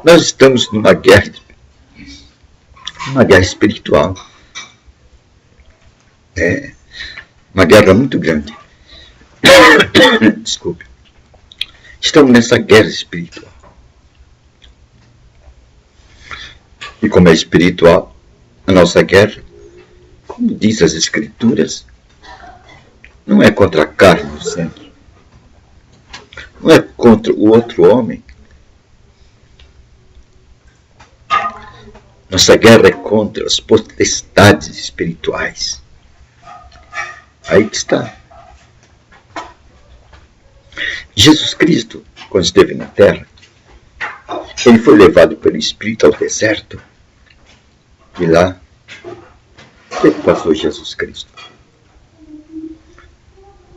Nós estamos numa guerra espiritual. É uma guerra muito grande. Desculpe. Estamos nessa guerra espiritual. E como é espiritual, a nossa guerra, como diz as Escrituras, não é contra a carne e o sangue. Não é contra o outro homem. Nossa guerra é contra as potestades espirituais. Aí que está. Jesus Cristo, quando esteve na terra, ele foi levado pelo Espírito ao deserto. E lá, o que passou Jesus Cristo?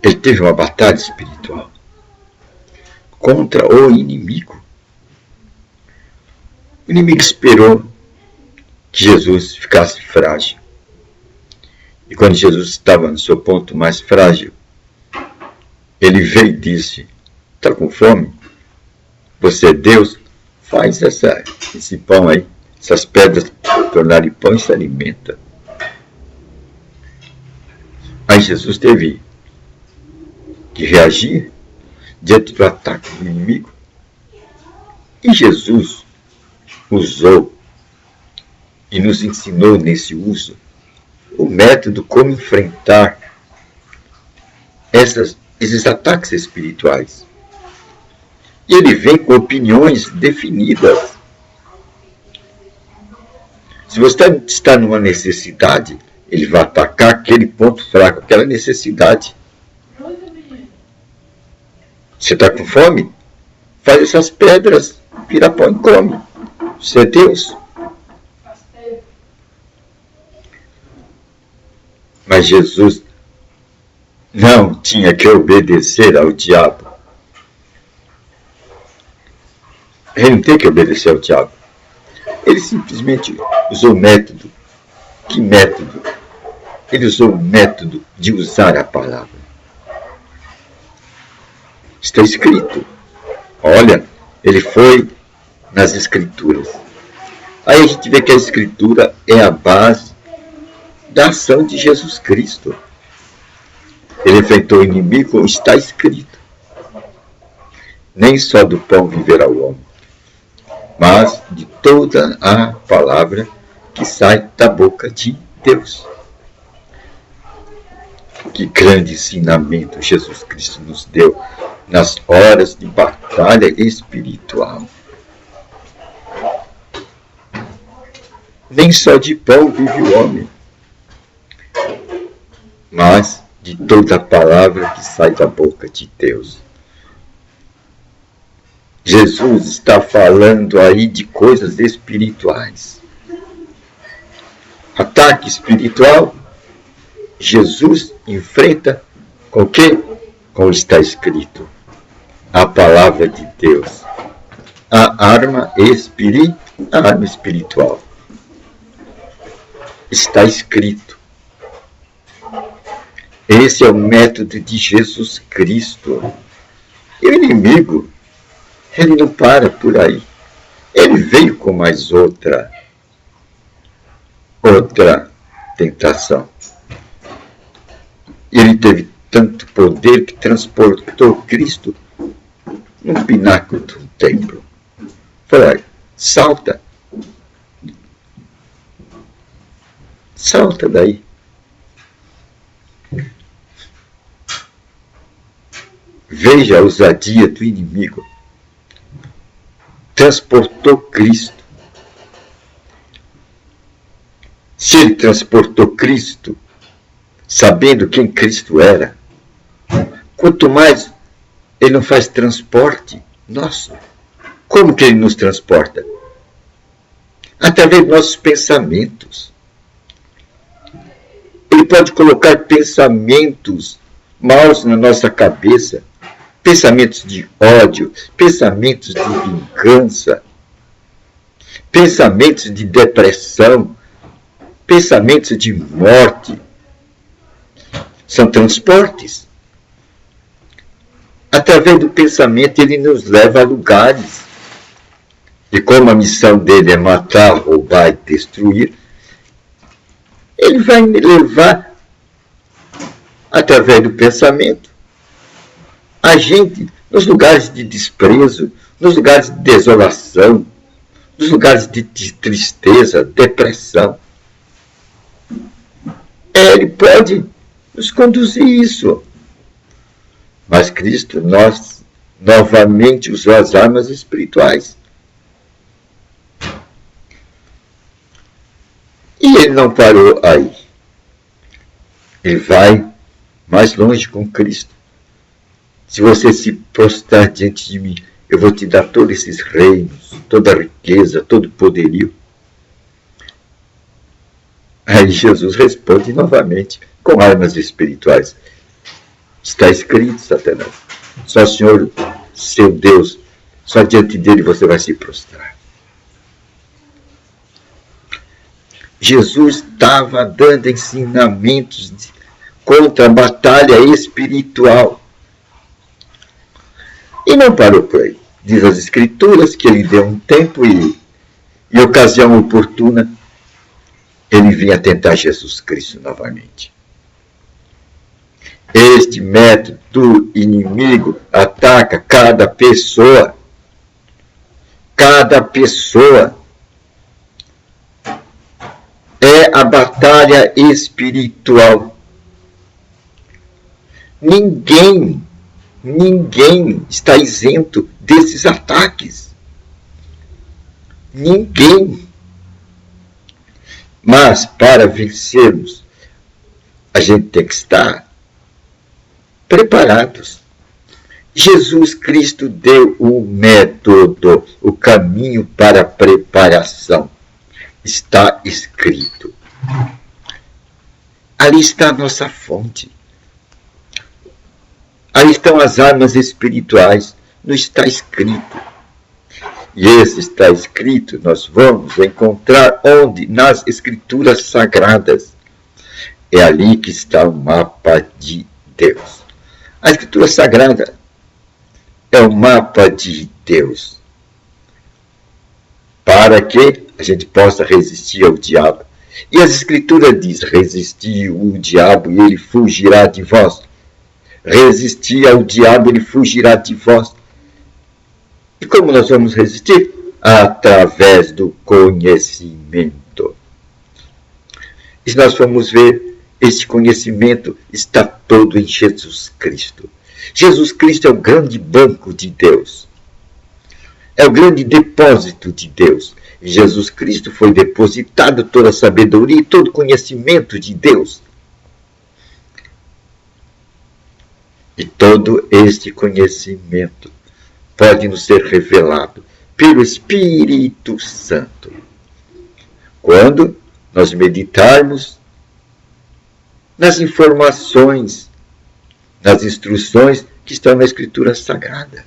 Ele teve uma batalha espiritual contra o inimigo. O inimigo esperou que Jesus ficasse frágil. E quando Jesus estava no seu ponto mais frágil, ele veio e disse: está com fome? Você é Deus? Faz esse pão aí, essas pedras tornarem pão e se alimenta. Aí Jesus teve que reagir diante do ataque do inimigo. E Jesus usou e nos ensinou nesse uso o método como enfrentar esses ataques espirituais. E ele vem com opiniões definidas. Se você está numa necessidade, ele vai atacar aquele ponto fraco, aquela necessidade. Você está com fome? Faz essas pedras virar pão e come. Você é Deus. Mas Jesus não tinha que obedecer ao diabo. Ele não tem que obedecer ao diabo. Ele simplesmente usou método. Que método? Ele usou o método de usar a palavra. Está escrito. Olha, ele foi nas Escrituras. Aí a gente vê que a Escritura é a base da ação de Jesus Cristo. Ele enfrentou o inimigo como está escrito. Nem só do pão viverá o homem, mas de toda a palavra que sai da boca de Deus. Que grande ensinamento Jesus Cristo nos deu nas horas de batalha espiritual. Nem só de pão vive o homem, mas de toda a palavra que sai da boca de Deus. Jesus está falando aí de coisas espirituais. Ataque espiritual, Jesus enfrenta com o quê? Com o que está escrito. A palavra de Deus. A arma espiritual. Está escrito. Esse é o método de Jesus Cristo. E o inimigo, ele não para por aí. Ele veio com mais outra tentação. Ele teve tanto poder que transportou Cristo num pináculo de um templo. Falou: salta. Salta daí. Veja a ousadia do inimigo. Transportou Cristo. Se ele transportou Cristo, sabendo quem Cristo era, quanto mais ele não faz transporte nosso. Como que ele nos transporta? Através dos nossos pensamentos. Ele pode colocar pensamentos maus na nossa cabeça, pensamentos de ódio, pensamentos de vingança, pensamentos de depressão, pensamentos de morte. São transportes. Através do pensamento, ele nos leva a lugares. E como a missão dele é matar, roubar e destruir, ele vai me levar, através do pensamento, a gente nos lugares de desprezo, nos lugares de desolação, nos lugares de tristeza, depressão. Ele pode nos conduzir isso. Mas Cristo, nós novamente usou as armas espirituais. E ele não parou aí. Ele vai mais longe com Cristo. Se você se prostrar diante de mim, eu vou te dar todos esses reinos, toda a riqueza, todo o poderio. Aí Jesus responde novamente com armas espirituais. Está escrito, Satanás. Só o Senhor, seu Deus, só diante dele você vai se prostrar. Jesus estava dando ensinamentos contra a batalha espiritual. E não parou por aí. Diz as Escrituras que ele deu um tempo e ocasião oportuna, ele vinha tentar Jesus Cristo novamente. Este método do inimigo ataca cada pessoa. Cada pessoa. É a batalha espiritual. Ninguém está isento desses ataques. Ninguém. Mas para vencermos, a gente tem que estar preparados. Jesus Cristo deu o método, o caminho para a preparação. Está escrito. Ali está a nossa fonte. Ali estão as armas espirituais. Não está escrito. E esse está escrito, nós vamos encontrar onde? Nas Escrituras Sagradas. É ali que está o mapa de Deus. A Escritura Sagrada é o mapa de Deus. Para que a gente possa resistir ao diabo. E as Escrituras diz, resistir o diabo e ele fugirá de vós. Resistir ao diabo, ele fugirá de vós. E como nós vamos resistir? Através do conhecimento. E se nós formos ver, este conhecimento está todo em Jesus Cristo. Jesus Cristo é o grande banco de Deus. É o grande depósito de Deus. Em Jesus Cristo foi depositado toda a sabedoria e todo o conhecimento de Deus. E todo este conhecimento pode nos ser revelado pelo Espírito Santo. Quando nós meditarmos nas informações, nas instruções que estão na Escritura Sagrada.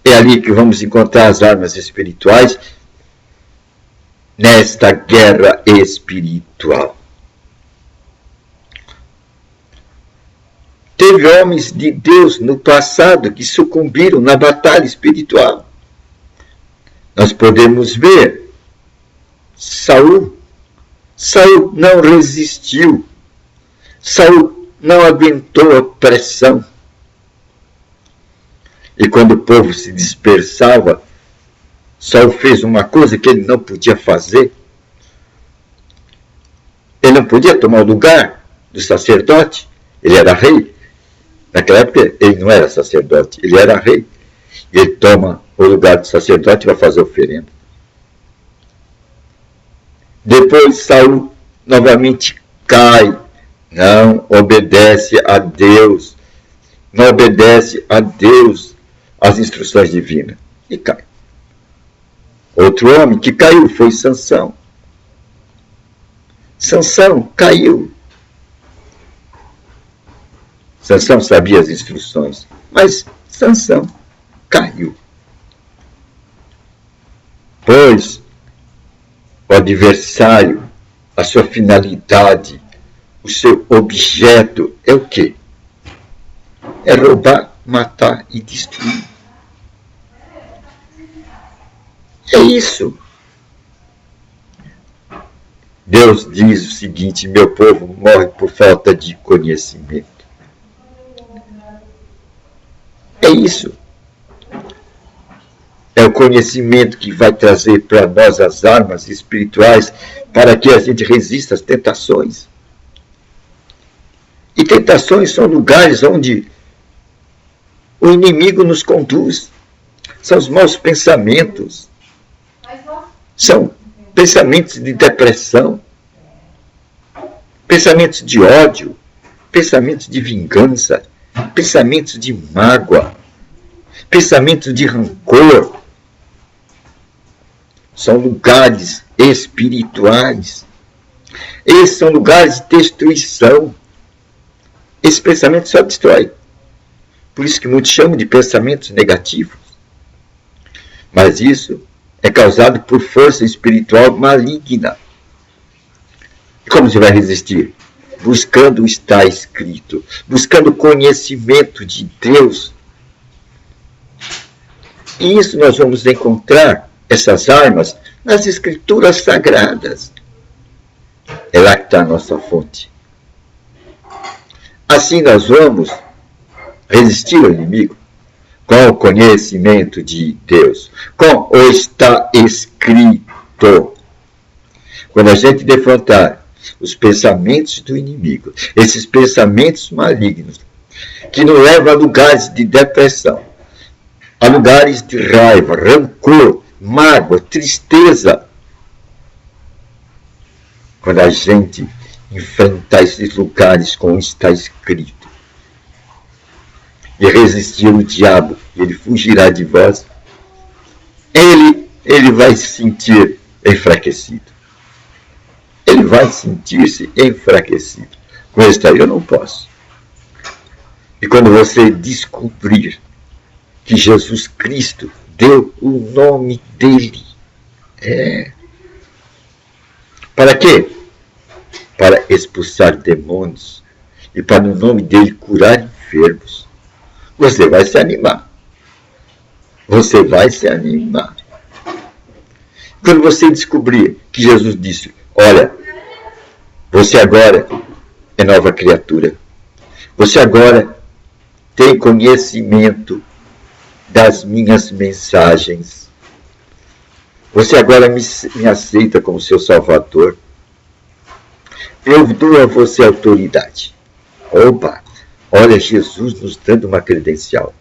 É ali que vamos encontrar as armas espirituais nesta guerra espiritual. Teve homens de Deus no passado que sucumbiram na batalha espiritual. Nós podemos ver Saul. Saul não resistiu. Saul não aguentou a pressão. E quando o povo se dispersava, Saul fez uma coisa que ele não podia fazer. Ele não podia tomar o lugar do sacerdote. Ele era rei. Naquela época ele não era sacerdote, ele era rei. E ele toma o lugar do sacerdote e vai fazer oferenda. Depois Saul novamente cai. Não obedece a Deus. Não obedece a Deus as instruções divinas. E cai. Outro homem que caiu foi Sansão. Sansão caiu. Sansão sabia as instruções, mas Sansão caiu. Pois o adversário, a sua finalidade, o seu objeto é o quê? É roubar, matar e destruir. É isso. Deus diz o seguinte: meu povo morre por falta de conhecimento. É isso. É o conhecimento que vai trazer para nós as armas espirituais para que a gente resista às tentações. E tentações são lugares onde o inimigo nos conduz. São os maus pensamentos. São pensamentos de depressão, pensamentos de ódio, pensamentos de vingança, pensamentos de mágoa, pensamentos de rancor. São lugares espirituais. Esses são lugares de destruição. Esse pensamento só destrói. Por isso que muitos chamam de pensamentos negativos. Mas isso é causado por força espiritual maligna. E como você vai resistir? Buscando o está escrito, buscando o conhecimento de Deus. E isso nós vamos encontrar, essas armas, nas Escrituras Sagradas. É lá que está a nossa fonte. Assim nós vamos resistir ao inimigo com o conhecimento de Deus, com o está escrito. Quando a gente defrontar os pensamentos do inimigo, esses pensamentos malignos, que nos levam a lugares de depressão, a lugares de raiva, rancor, mágoa, tristeza. Quando a gente enfrentar esses lugares com o está escrito, e resistir ao diabo, ele fugirá de vós, ele vai se sentir enfraquecido. Ele vai sentir-se enfraquecido. Com esse aí eu não posso. E quando você descobrir que Jesus Cristo deu o nome dele, para quê? Para expulsar demônios e para no nome dele curar enfermos. Você vai se animar. Você vai se animar. Quando você descobrir que Jesus disse: olha, você agora é nova criatura. Você agora tem conhecimento das minhas mensagens. Você agora me aceita como seu Salvador. Eu dou a você autoridade. Opa! Olha, Jesus nos dando uma credencial.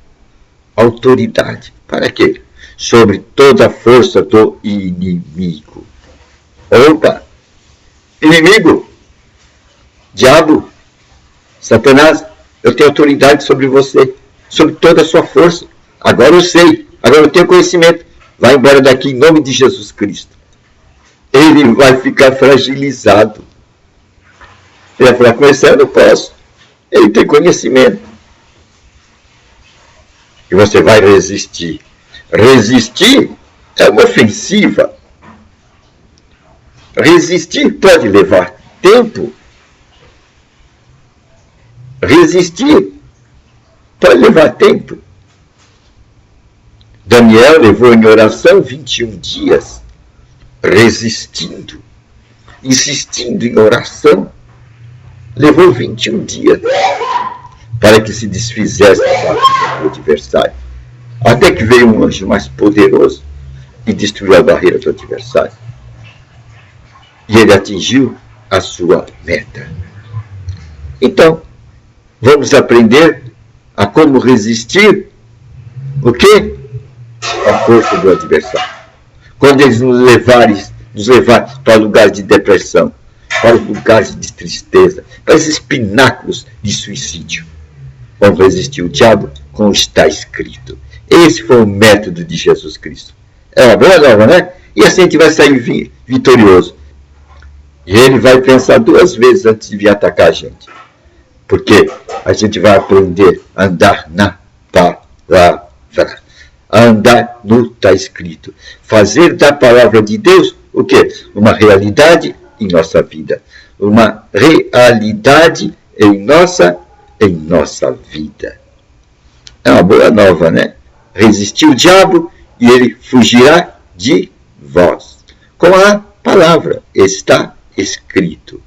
Autoridade. Para quê? Sobre toda a força do inimigo. Opa! Inimigo! Diabo! Satanás! Eu tenho autoridade sobre você. Sobre toda a sua força. Agora eu sei. Agora eu tenho conhecimento. Vai embora daqui em nome de Jesus Cristo. Ele vai ficar fragilizado. Ele vai falar: com esse eu não posso. Ele tem conhecimento. E você vai resistir. Resistir é uma ofensiva. Resistir pode levar tempo. Resistir pode levar tempo. Daniel levou em oração 21 dias, resistindo, insistindo em oração. Levou 21 dias para que se desfizesse o adversário. Até que veio um anjo mais poderoso e destruiu a barreira do adversário. E ele atingiu a sua meta. Então, vamos aprender a como resistir o quê? A força do adversário. Quando eles nos levar para lugares de depressão, para os lugares de tristeza, para esses pináculos de suicídio. Vamos resistir o diabo com o está escrito. Esse foi o método de Jesus Cristo. É uma boa nova, né? E assim a gente vai sair vitorioso. E ele vai pensar 2 vezes antes de vir atacar a gente. Porque a gente vai aprender a andar na palavra. A andar no está escrito. Fazer da palavra de Deus o quê? Uma realidade em nossa vida. Uma realidade em nossa vida. É uma boa nova, né? Resistir o diabo e ele fugirá de vós. Com a palavra está escrito.